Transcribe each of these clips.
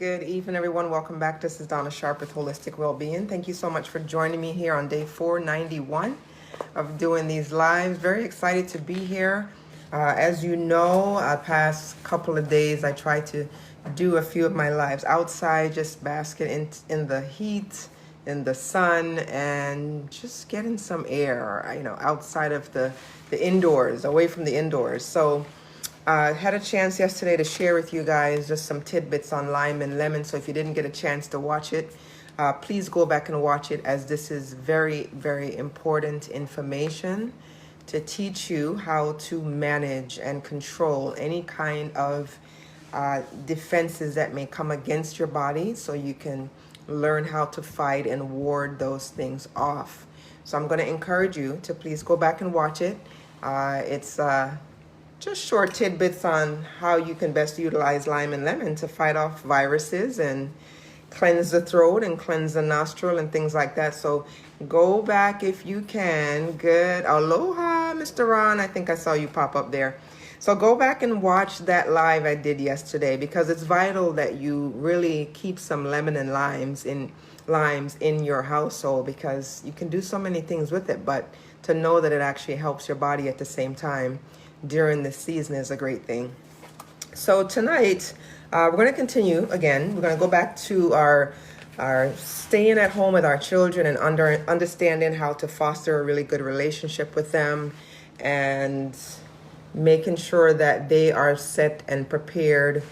Good evening, everyone. Welcome back. This is Donna Sharp with Holistic Wellbeing. Thank you so much for joining me here on day 491 of doing these lives. Very excited to be here. As you know, past couple of days, I tried to do a few of my lives outside, just basking in the heat, in the sun, and just getting some air, outside of the indoors, away from the indoors. So I had a chance yesterday to share with you guys just some tidbits on lime and lemon. So if you didn't get a chance to watch it, please go back and watch it, as this is very, very important information to teach you how to manage and control any kind of defenses that may come against your body, so you can learn how to fight and ward those things off. So I'm going to encourage you to please go back and watch it. It's just short tidbits on how you can best utilize lime and lemon to fight off viruses and cleanse the throat and cleanse the nostril and things like that. So go back if you can. Good. Aloha, Mr. Ron. I think I saw you pop up there. So go back and watch that live I did yesterday, because it's vital that you really keep some lemon and limes in your household, because you can do so many things with it, but to know that it actually helps your body at the same time during the season is a great thing. So tonight, we're going to continue again. We're going to go back to our staying at home with our children and understanding how to foster a really good relationship with them, and making sure that they are set and prepared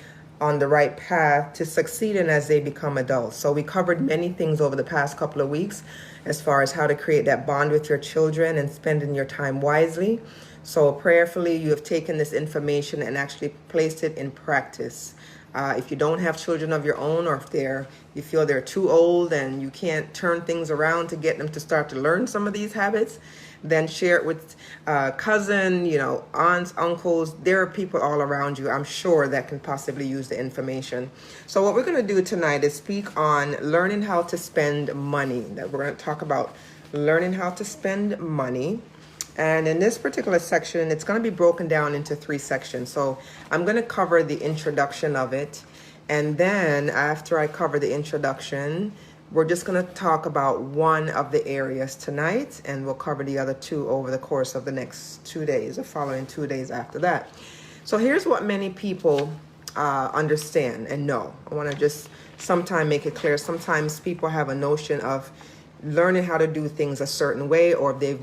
on the right path to succeeding as they become adults. So we covered many things over the past couple of weeks as far as how to create that bond with your children and spending your time wisely. So prayerfully, you have taken this information and actually placed it in practice. If you don't have children of your own, or if you feel they're too old and you can't turn things around to get them to start to learn some of these habits, then share it with cousin, aunts, uncles. There are people all around you, I'm sure, that can possibly use the information. So what we're going to do tonight is speak on learning how to spend money. That we're going to talk about learning how to spend money. And in this particular section, it's going to be broken down into 3 sections. So I'm going to cover the introduction of it. And then after I cover the introduction, we're just going to talk about one of the areas tonight, and we'll cover the other 2 over the course of the next 2 days, the following 2 days after that. So here's what many people understand and know. I want to just sometime make it clear. Sometimes people have a notion of learning how to do things a certain way, or they've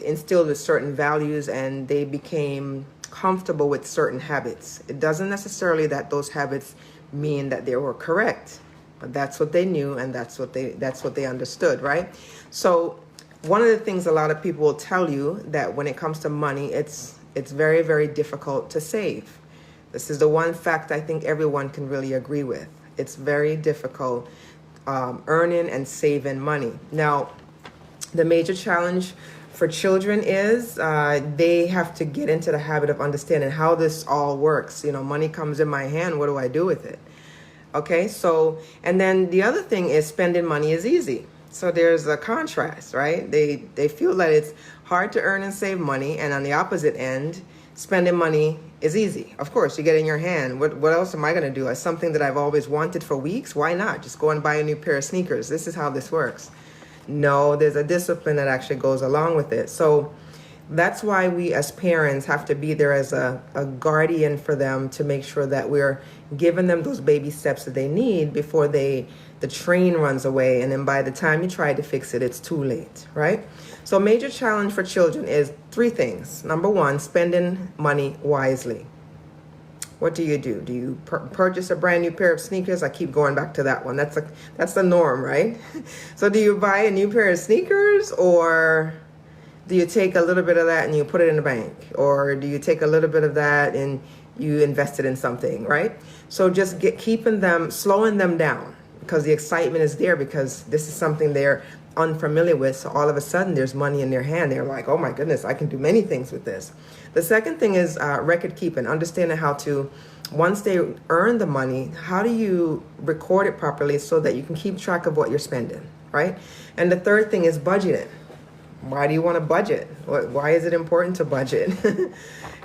instilled with certain values and they became comfortable with certain habits. It doesn't necessarily that those habits mean that they were correct, but that's what they knew and that's what they understood, right? So one of the things a lot of people will tell you, that when it comes to money, it's very, very difficult to save. This is the one fact I think everyone can really agree with. It's very difficult earning and saving money. Now, the major challenge for children is they have to get into the habit of understanding how this all works. Money comes in my hand. What do I do with it? Okay, so, and then the other thing is spending money is easy. So there's a contrast, right? They feel that it's hard to earn and save money, and on the opposite end, spending money is easy. Of course, you get it in your hand. What else am I going to do? It's something that I've always wanted for weeks. Why not? Just go and buy a new pair of sneakers. This is how this works. No, there's a discipline that actually goes along with it. So that's why we as parents have to be there as a guardian for them, to make sure that we're giving them those baby steps that they need before the train runs away. And then by the time you try to fix it, it's too late, right? So major challenge for children is 3 things. Number 1, spending money wisely. What do? Do you purchase a brand new pair of sneakers? I keep going back to that one. That's the norm, right? So do you buy a new pair of sneakers, or do you take a little bit of that and you put it in the bank? Or do you take a little bit of that and you invest it in something, right? So just slowing them down, because the excitement is there, because this is something they're unfamiliar with. So all of a sudden there's money in their hand. They're like, oh my goodness, I can do many things with this. The second thing is record keeping, understanding how to, once they earn the money, how do you record it properly so that you can keep track of what you're spending, right? And the third thing is budgeting. Why do you want to budget? Why is it important to budget?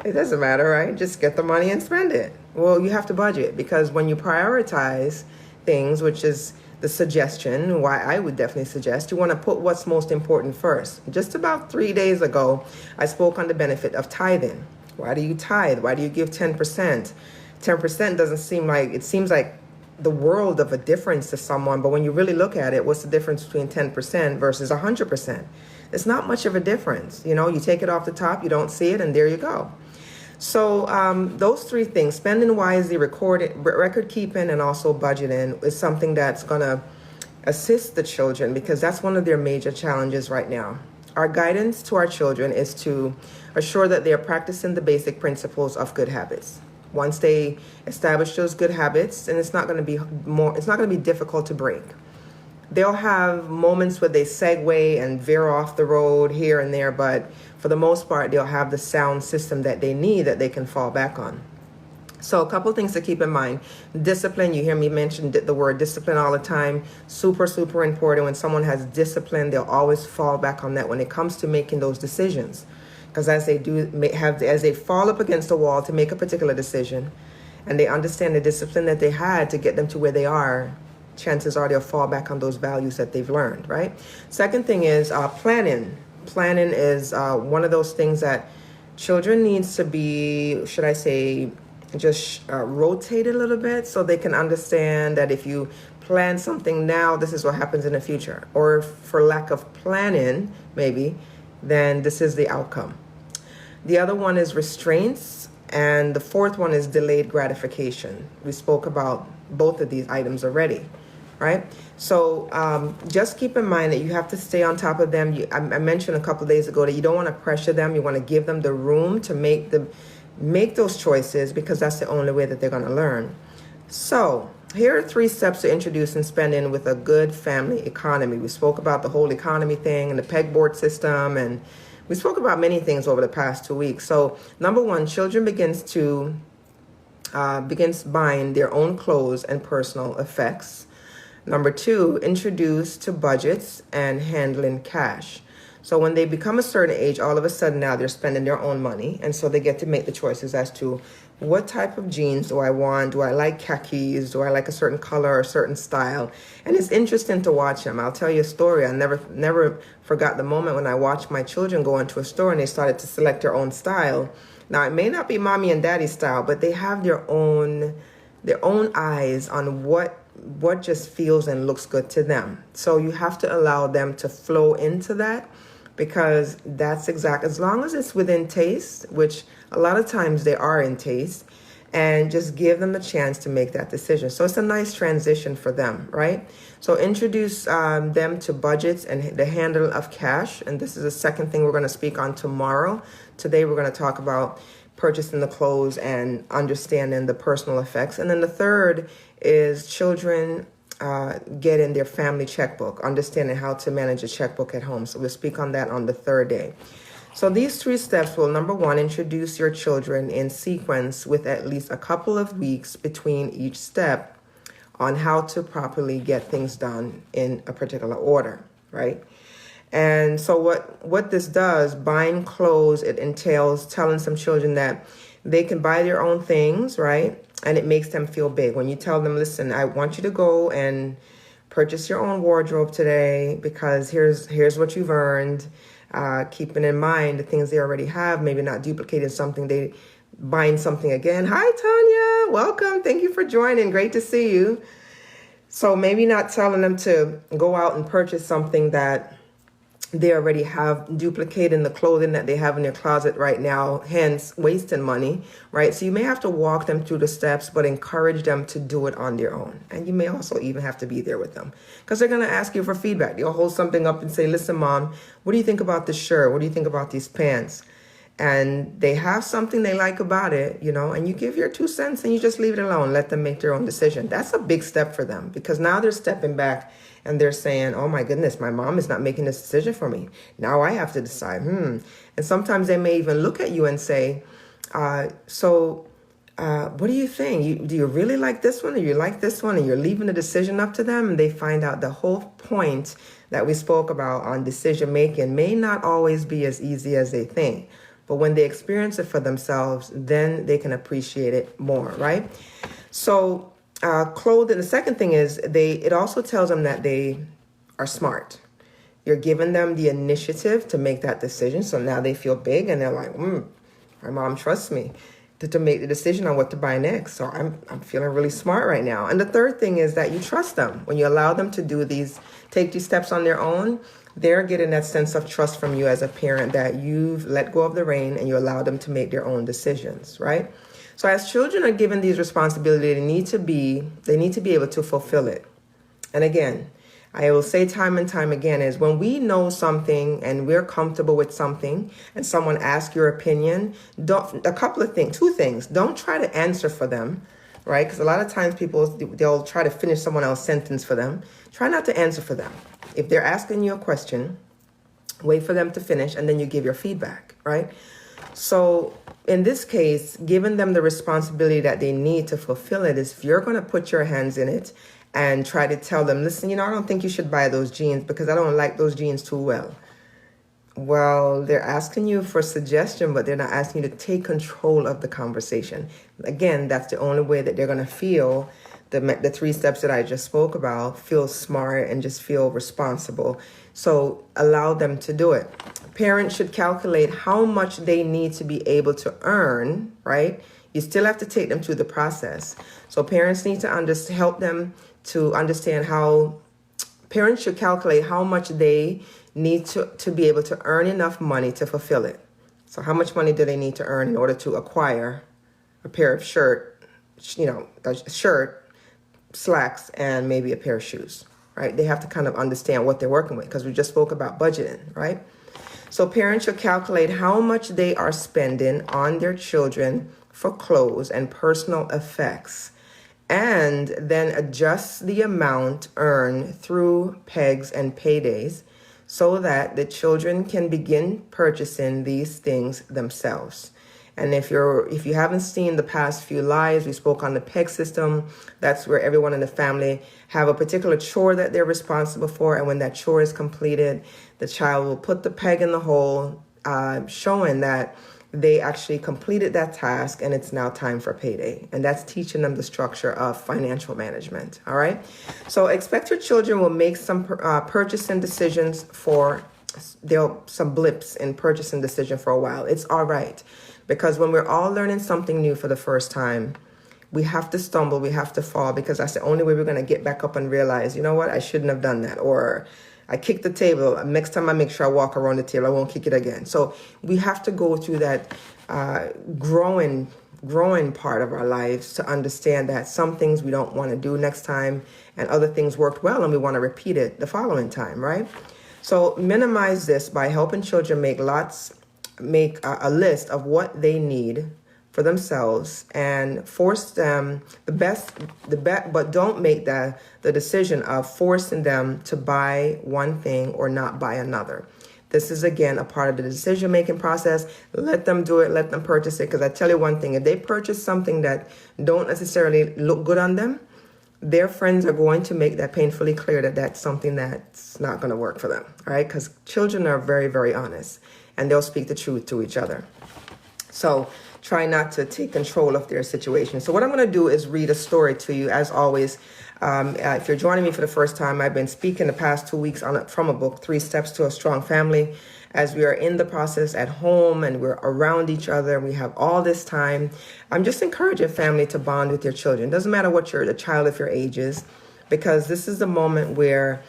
It doesn't matter, right? Just get the money and spend it. Well, you have to budget because when you prioritize things, which is the suggestion, why I would definitely suggest, you want to put what's most important first. Just about 3 days ago, I spoke on the benefit of tithing. Why do you tithe? Why do you give 10%? 10% doesn't seem like, it seems like the world of a difference to someone, but when you really look at it, what's the difference between 10% versus 100%? It's not much of a difference. You know, you take it off the top, you don't see it, and there you go. So those three things, spending wisely, record keeping, and also budgeting, is something that's going to assist the children because that's one of their major challenges right now. Our guidance to our children is to assure that they are practicing the basic principles of good habits. Once they establish those good habits, and it's not going to be difficult to break. They'll have moments where they segue and veer off the road here and there, but for the most part, they'll have the sound system that they need that they can fall back on. So a couple of things to keep in mind. Discipline, you hear me mention the word discipline all the time. Super, super important. When someone has discipline, they'll always fall back on that when it comes to making those decisions. Because as they fall up against the wall to make a particular decision, and they understand the discipline that they had to get them to where they are, chances are they'll fall back on those values that they've learned, right? Second thing is planning. Planning is one of those things that children needs to be, should I say, just rotate a little bit so they can understand that if you plan something now, this is what happens in the future. Or for lack of planning, maybe, then this is the outcome. The other one is restraints, and the fourth one is delayed gratification. We spoke about both of these items already, right? So just keep in mind that you have to stay on top of them. I mentioned a couple of days ago that you don't want to pressure them. You want to give them the room to make those choices because that's the only way that they're going to learn. So here are 3 steps to introducing spending with a good family economy. We spoke about the whole economy thing and the pegboard system, and we spoke about many things over the past 2 weeks. So number 1, children begins buying their own clothes and personal effects. Number 2, introduce to budgets and handling cash. So when they become a certain age, all of a sudden now they're spending their own money. And so they get to make the choices as to what type of jeans do I want? Do I like khakis? Do I like a certain color or a certain style? And it's interesting to watch them. I'll tell you a story. I never forgot the moment when I watched my children go into a store and they started to select their own style. Now, it may not be mommy and daddy style, but they have their own eyes on what just feels and looks good to them. So you have to allow them to flow into that, because that's exact, as long as it's within taste, which a lot of times they are in taste, and just give them the chance to make that decision. So it's a nice transition for them, right? So introduce them to budgets and the handle of cash. And this is the second thing we're going to speak on tomorrow. Today we're going to talk about purchasing the clothes and understanding the personal effects. And then the third is children getting their family checkbook, understanding how to manage a checkbook at home. So we'll speak on that on the third day. So these 3 steps will, number 1, introduce your children in sequence with at least a couple of weeks between each step on how to properly get things done in a particular order, right? And so what this does, buying clothes, it entails telling some children that they can buy their own things, right? And it makes them feel big. When you tell them, listen, I want you to go and purchase your own wardrobe today because here's what you've earned. Keeping in mind the things they already have, maybe not duplicating something, buying something again. Hi, Tanya. Welcome. Thank you for joining. Great to see you. So maybe not telling them to go out and purchase something that they already have, duplicating the clothing that they have in their closet right now, hence wasting money, right? So you may have to walk them through the steps, but encourage them to do it on their own. And you may also even have to be there with them because they're going to ask you for feedback. They'll hold something up and say, listen, Mom, what do you think about this shirt? What do you think about these pants? And they have something they like about it, and you give your 2 cents and you just leave it alone. Let them make their own decision. That's a big step for them because now they're stepping back and they're saying, oh my goodness, my mom is not making this decision for me. Now I have to decide. And sometimes they may even look at you and say, what do you think? Do you really like this one or you like this one? And you're leaving the decision up to them. And they find out the whole point that we spoke about on decision making may not always be as easy as they think. But when they experience it for themselves, then they can appreciate it more, right? So clothing, the second thing is it also tells them that they are smart. You're giving them the initiative to make that decision. So now they feel big and they're like, my mom trusts me to make the decision on what to buy next. So I'm feeling really smart right now. And the third thing is that you trust them. When you allow them to take these steps on their own, they're getting that sense of trust from you as a parent that you've let go of the rein and you allow them to make their own decisions, right? So as children are given these responsibilities, they need to be able to fulfill it. And again, I will say time and time again is when we know something and we're comfortable with something and someone asks your opinion, two things. Don't try to answer for them, right? Because a lot of times they'll try to finish someone else's sentence for them. Try not to answer for them. If they're asking you a question, wait for them to finish and then you give your feedback, right? So in this case, giving them the responsibility that they need to fulfill it is if you're going to put your hands in it and try to tell them, listen, I don't think you should buy those jeans because I don't like those jeans too well. Well, they're asking you for suggestion, but they're not asking you to take control of the conversation. Again, that's the only way that they're going to feel the 3 steps that I just spoke about, feel smart and just feel responsible. So allow them to do it. Parents should calculate how much they need to be able to earn, right? You still have to take them through the process. So parents need to help them to understand parents should calculate how much they need to be able to earn enough money to fulfill it. So how much money do they need to earn in order to acquire a pair of a shirt, slacks, and maybe a pair of shoes, right? They have to kind of understand what they're working with because we just spoke about budgeting, right? So parents should calculate how much they are spending on their children for clothes and personal effects, and then adjust the amount earned through pegs and paydays so that the children can begin purchasing these things themselves. And if you haven't seen the past few lives, we spoke on the peg system. That's where everyone in the family have a particular chore that they're responsible for. And when that chore is completed, the child will put the peg in the hole, showing that they actually completed that task and it's now time for payday. And that's teaching them the structure of financial management. All right. So expect your children will make some purchasing decisions some blips in purchasing decision for a while. It's all right. Because when we're all learning something new for the first time, we have to stumble, we have to fall, because that's the only way we're going to get back up and realize, you know what, I shouldn't have done that. Or I kicked the table. Next time I make sure I walk around the table, I won't kick it again. So we have to go through that growing part of our lives to understand that some things we don't want to do next time and other things worked well and we want to repeat it the following time, right? So minimize this by helping children make a list of what they need for themselves and force them but don't make the decision of forcing them to buy one thing or not buy another. This is, again, a part of the decision-making process. Let them do it. Let them purchase it. Because I tell you one thing, if they purchase something that don't necessarily look good on them, their friends are going to make that painfully clear that that's something that's not going to work for them, right? Because children are very, very honest, and they'll speak the truth to each other. So try not to take control of their situation. So what I'm going to do is read a story to you, as always. If you're joining me for the first time, I've been speaking the past 2 weeks from a book, 3 Steps to a Strong Family. As we are in the process at home and we're around each other and we have all this time, I'm just encouraging family to bond with their children. Doesn't matter what the child of your age is, because this is the moment where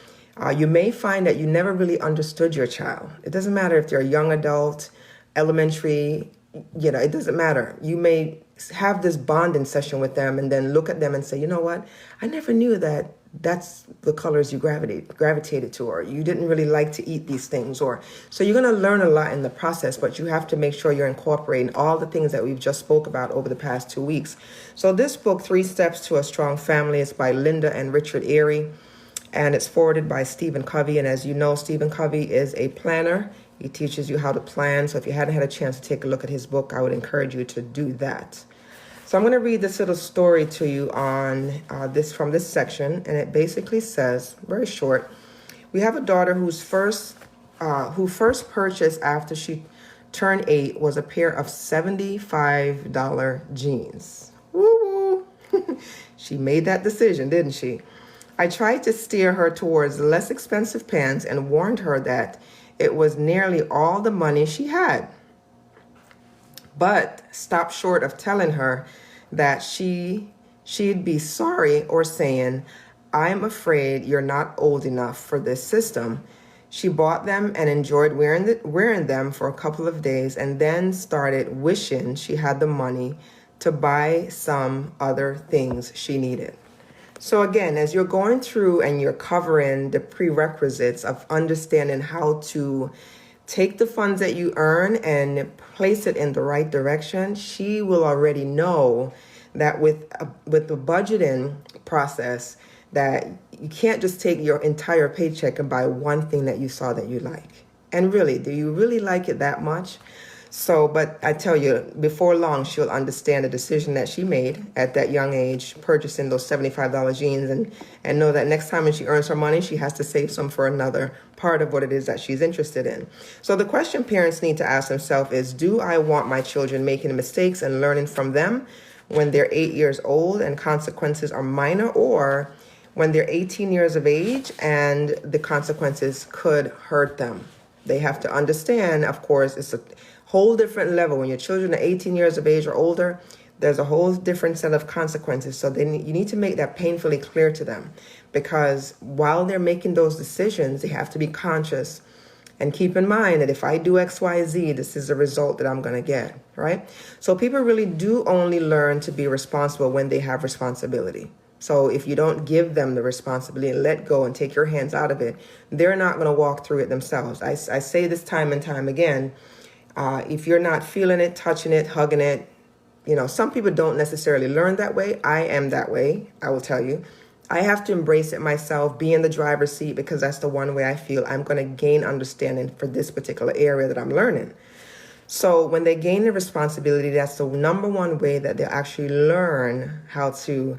you may find that you never really understood your child. It doesn't matter if they're a young adult, elementary, it doesn't matter. You may have this bonding session with them and then look at them and say, you know what? I never knew that that's the colors you gravitated to, or you didn't really like to eat these things. So you're going to learn a lot in the process, but you have to make sure you're incorporating all the things that we've just spoke about over the past 2 weeks. So this book, 3 Steps to a Strong Family, is by Linda and Richard Airy, and it's forwarded by Stephen Covey. And as you know, Stephen Covey is a planner. He teaches you how to plan. So if you hadn't had a chance to take a look at his book, I would encourage you to do that. So I'm going to read this little story to you on from this section. And it basically says, very short, We have a daughter who first purchased after she turned 8 was a pair of $75 jeans. Woo woo! She made that decision, didn't she? I tried to steer her towards less expensive pants and warned her that it was nearly all the money she had, but stopped short of telling her that she'd be sorry or saying, "I'm afraid you're not old enough for this system." She bought them and enjoyed wearing them for a couple of days and then started wishing she had the money to buy some other things she needed. So again, as you're going through and you're covering the prerequisites of understanding how to take the funds that you earn and place it in the right direction, she will already know that with the budgeting process, that you can't just take your entire paycheck and buy one thing that you saw that you like. And really, do you really like it that much? So, but I tell you, before long, she'll understand the decision that she made at that young age, purchasing those $75 jeans, and know that next time when she earns her money, she has to save some for another part of what it is that she's interested in. So the question parents need to ask themselves is, do I want my children making mistakes and learning from them when they're 8 years old and consequences are minor, or when they're 18 years of age and the consequences could hurt them? They have to understand, of course, it's a whole different level. When your children are 18 years of age or older, there's a whole different set of consequences. So you need to make that painfully clear to them, because while they're making those decisions, they have to be conscious and keep in mind that if I do X, Y, Z, this is the result that I'm going to get, right? So people really do only learn to be responsible when they have responsibility. So if you don't give them the responsibility and let go and take your hands out of it, they're not going to walk through it themselves. I say this time and time again. If you're not feeling it, touching it, hugging it, some people don't necessarily learn that way. I am that way, I will tell you. I have to embrace it myself, be in the driver's seat, because that's the one way I feel I'm going to gain understanding for this particular area that I'm learning. So when they gain the responsibility, that's the number one way that they'll actually learn how to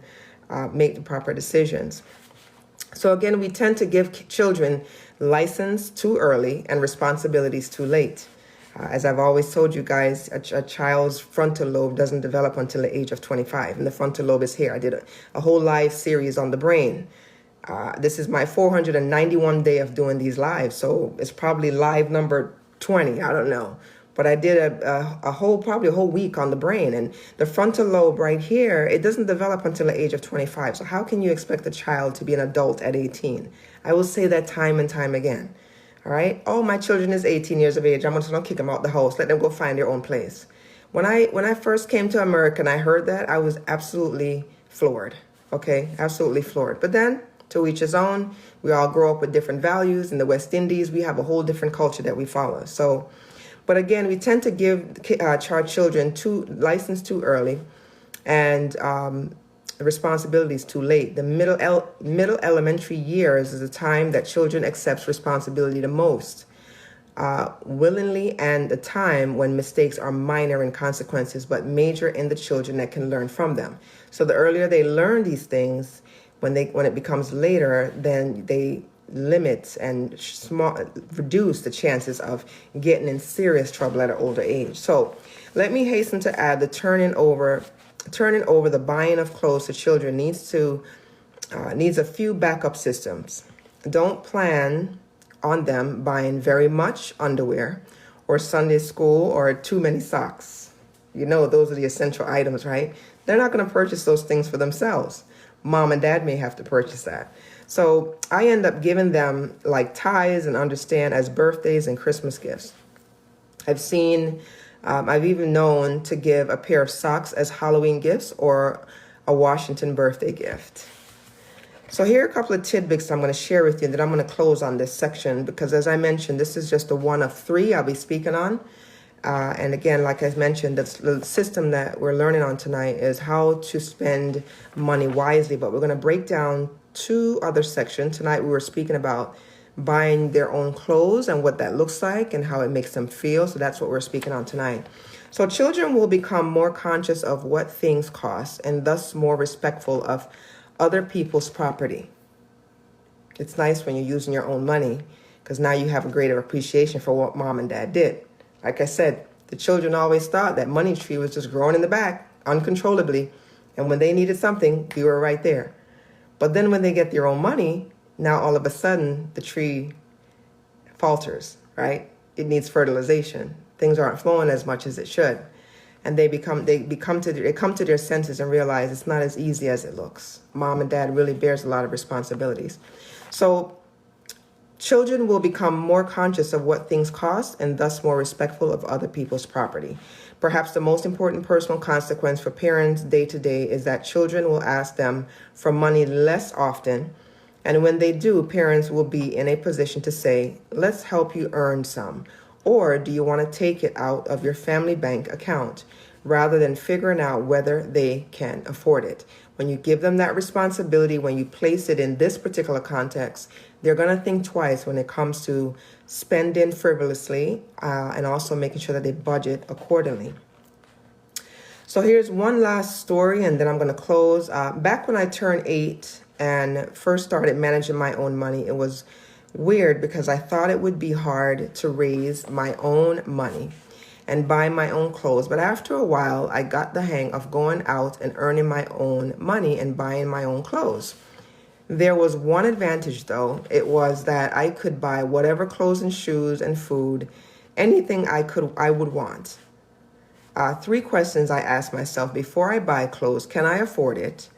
make the proper decisions. So again, we tend to give children license too early and responsibilities too late. As I've always told you guys, a child's frontal lobe doesn't develop until the age of 25. And the frontal lobe is here. I did a whole live series on the brain. This is my 491 day of doing these lives. So it's probably live number 20. I don't know. But I did probably a whole week on the brain. And the frontal lobe right here, it doesn't develop until the age of 25. So how can you expect a child to be an adult at 18? I will say that time and time again. All right. Oh, my children is 18 years of age. I'm just going to kick them out the house. Let them go find their own place. When I first came to America and I heard that, I was absolutely floored. Okay. Absolutely floored. But then, to each his own, we all grow up with different values. In the West Indies, we have a whole different culture that we follow. So, but again, we tend to give our children license too early and responsibilities too late. The middle elementary years is the time that children accept responsibility the most willingly, and the time when mistakes are minor in consequences but major in the children that can learn from them. So the earlier they learn these things, when it becomes later, then they limit and reduce the chances of getting in serious trouble at an older age. So let me hasten to add the turning over the buying of clothes to children needs a few backup systems. Don't plan on them buying very much underwear or Sunday school or too many socks. Those are the essential items, right? They're not going to purchase those things for themselves. Mom and dad may have to purchase that. So I end up giving them like ties and understand as birthdays and Christmas gifts. I've even known to give a pair of socks as Halloween gifts or a Washington birthday gift. So here are a couple of tidbits I'm going to share with you, that I'm going to close on this section, because as I mentioned, this is just the one of 3 I'll be speaking on. And again, like I mentioned, the system that we're learning on tonight is how to spend money wisely. But we're going to break down 2 other sections. Tonight we were speaking about buying their own clothes and what that looks like and how it makes them feel. So that's what we're speaking on tonight. So children will become more conscious of what things cost and thus more respectful of other people's property. It's nice when you're using your own money because now you have a greater appreciation for what mom and dad did. Like I said, the children always thought that money tree was just growing in the back uncontrollably. And when they needed something, we were right there. But then when they get their own money, now all of a sudden the tree falters, right? It needs fertilization. Things aren't flowing as much as it should. And they come to their senses and realize it's not as easy as it looks. Mom and dad really bears a lot of responsibilities. So children will become more conscious of what things cost and thus more respectful of other people's property. Perhaps the most important personal consequence for parents day to day is that children will ask them for money less often. And when they do, parents will be in a position to say, let's help you earn some. Or do you want to take it out of your family bank account rather than figuring out whether they can afford it? When you give them that responsibility, when you place it in this particular context, they're going to think twice when it comes to spending frivolously and also making sure that they budget accordingly. So here's one last story, and then I'm going to close. Back when I turned 8 and first started managing my own money, it was weird because I thought it would be hard to raise my own money and buy my own clothes. But after a while, I got the hang of going out and earning my own money and buying my own clothes. There was one advantage, though. It was that I could buy whatever clothes and shoes and food, anything I would want. 3 questions I asked myself before I buy clothes. Can I afford it?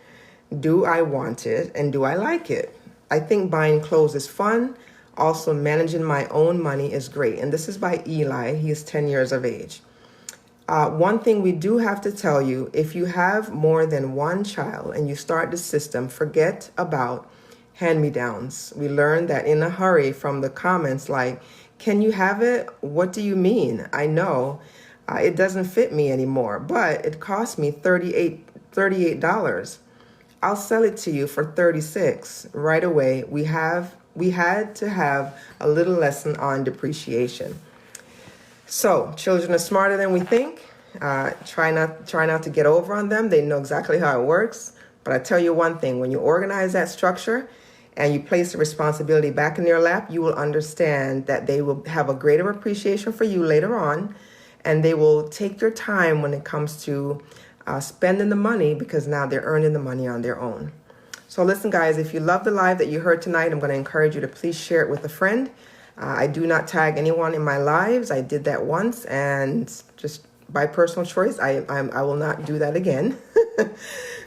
Do I want it? And do I like it? I think buying clothes is fun. Also, managing my own money is great. And this is by Eli. He is 10 years of age. One thing we do have to tell you, if you have more than one child and you start the system, forget about hand-me-downs. We learned that in a hurry from the comments like, can you have it? What do you mean? I know it doesn't fit me anymore, but it cost me $38. I'll sell it to you for $36 right away. We had to have a little lesson on depreciation. So children are smarter than we think. Try not to get over on them. They know exactly how it works. But I tell you one thing, when you organize that structure and you place the responsibility back in their lap, you will understand that they will have a greater appreciation for you later on, and they will take their time when it comes to spending the money because now they're earning the money on their own. So listen, guys, if you love the live that you heard tonight, I'm going to encourage you to please share it with a friend. I do not tag anyone in my lives. I did that once, and just by personal choice, I will not do that again.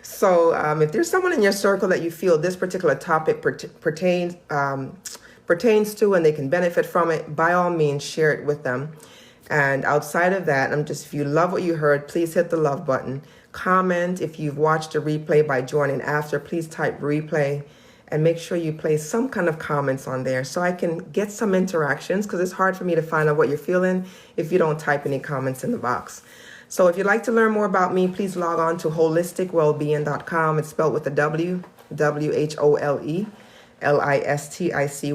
So if there's someone in your circle that you feel this particular topic pertains to and they can benefit from it, by all means, share it with them. And outside of that, if you love what you heard, please hit the love button. Comment if you've watched a replay by joining after. Please type replay and make sure you place some kind of comments on there so I can get some interactions, because it's hard for me to find out what you're feeling if you don't type any comments in the box. So if you'd like to learn more about me, please log on to holisticwellbeing.com. It's spelled with a W, WHOLELISTIC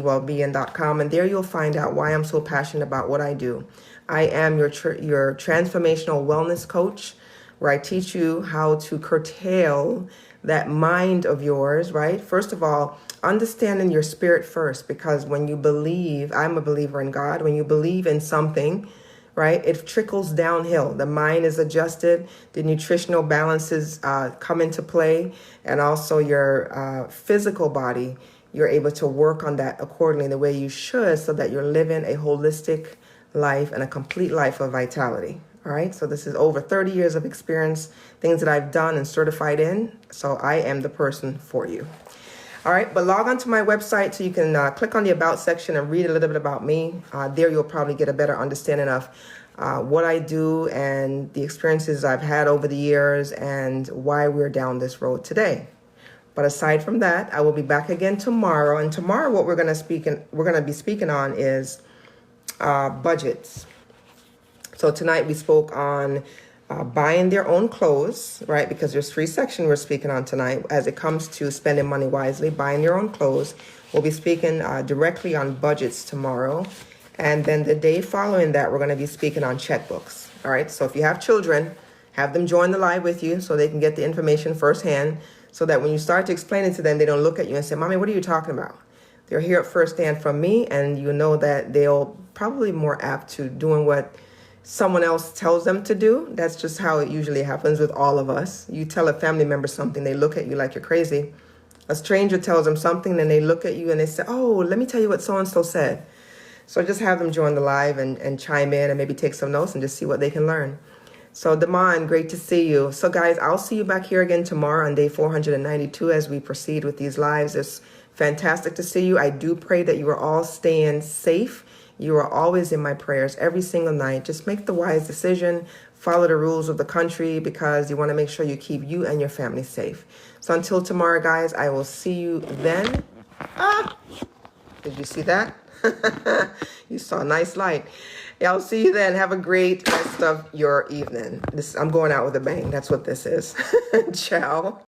wellbeing.com. And there you'll find out why I'm so passionate about what I do. I am your transformational wellness coach, where I teach you how to curtail that mind of yours, right? First of all, understanding your spirit first, because when you believe, I'm a believer in God, when you believe in something, right, it trickles downhill. The mind is adjusted, the nutritional balances come into play, and also your physical body, you're able to work on that accordingly the way you should so that you're living a holistic life and a complete life of vitality. All right, so this is over 30 years of experience, things that I've done and certified in. So I am the person for you. All right, but log on to my website so you can click on the About section and read a little bit about me. There you'll probably get a better understanding of what I do and the experiences I've had over the years and why we're down this road today. But aside from that, I will be back again tomorrow. And tomorrow what we're going to be speaking on is budgets. So tonight we spoke on buying their own clothes, right? Because there's 3 sections we're speaking on tonight as it comes to spending money wisely, buying your own clothes. We'll be speaking directly on budgets tomorrow. And then the day following that, we're going to be speaking on checkbooks. All right. So if you have children, have them join the live with you so they can get the information firsthand, so that when you start to explain it to them, they don't look at you and say, Mommy, what are you talking about? They'll hear it firsthand from me, and you know that they'll probably more apt to doing what someone else tells them to do. That's just how it usually happens with all of us. You tell a family member something, they look at you like you're crazy. A stranger tells them something, then they look at you and they say, oh, let me tell you what so-and-so said. So just have them join the live and chime in and maybe take some notes and just see what they can learn. So Damon, great to see you. So guys, I'll see you back here again tomorrow on day 492 as we proceed with these lives. It's fantastic to see you. I do pray that you are all staying safe. You are always in my prayers every single night. Just make the wise decision. Follow the rules of the country because you want to make sure you keep you and your family safe. So until tomorrow, guys, I will see you then. Did you see that? You saw a nice light. Yeah, I'll see you then. Have a great rest of your evening. I'm going out with a bang. That's what this is. Ciao.